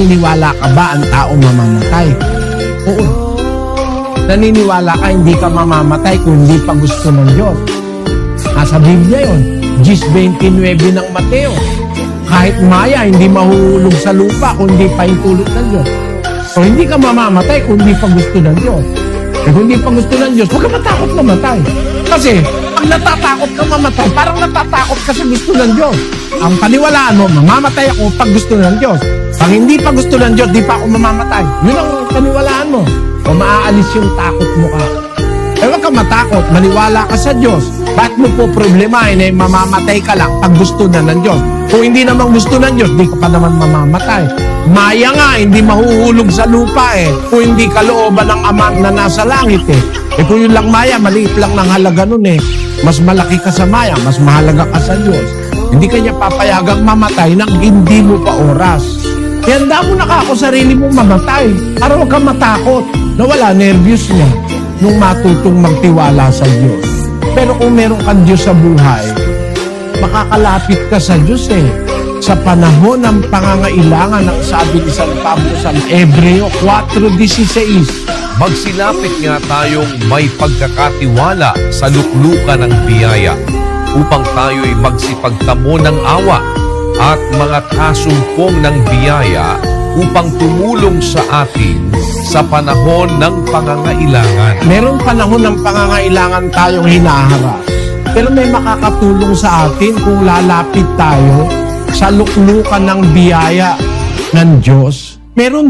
naniniwala ka ba ang tao mamamatay? Oo. Naniniwala ka hindi ka mamamatay kung hindi pa gusto ng Diyos. Nasa Biblia yun. 10:29 ng Mateo. Kahit maya, hindi mahuhulog sa lupa kung hindi pa intulot ng Diyos. So, hindi ka mamamatay kung hindi pa gusto ng Diyos. Eh, kung hindi pa gusto ng Diyos, huwag ka matakot mamatay. Kasi, pag natatakot ka mamatay, parang natatakot ka sa gusto ng Diyos. Ang paniwalaan mo, mamamatay ako pag gusto ng Diyos. Pag hindi pa gusto ng Diyos, di pa ako mamamatay. Yun ang paniwalaan mo. O maaalis yung takot mo ka. Eh, huwag ka matakot. Maniwala ka sa Diyos. Ba't mo po problemahin eh, mamamatay ka lang pag gusto na ng Diyos? Kung hindi naman gusto ng Diyos, di ka pa naman mamamatay. Maya nga, hindi mahuhulog sa lupa eh. Kung hindi kalooban ng Ama na nasa langit eh. Eh kung yun lang maya, maliit lang ng halaga nun eh. Mas malaki ka sa maya, mas mahalaga ka sa Diyos. Hindi ka niya papayagang mamatay nang hindi mo pa oras. Kaya handa mo na ka ako sarili mong mamatay. Para huwag kang matakot na wala nervyos niya nung matutong magtiwala sa Diyos. Pero kung meron kang Diyos sa buhay, makakalapit ka sa Diyos eh. Sa panahon ng pangangailangan, ang sabi ni San Pablo sa Hebreo 4:16, Magsilapit nga tayong may pagkakatiwala sa luklukan ng biyaya upang tayo'y magsipagtamo ng awa at mga kasumpong ng biyaya upang tumulong sa atin sa panahon ng pangangailangan. Meron panahon ng pangangailangan tayong hinaharap. Pero may makakatulong sa atin kung lalapit tayo sa luklukan ng biyaya ng Diyos. Meron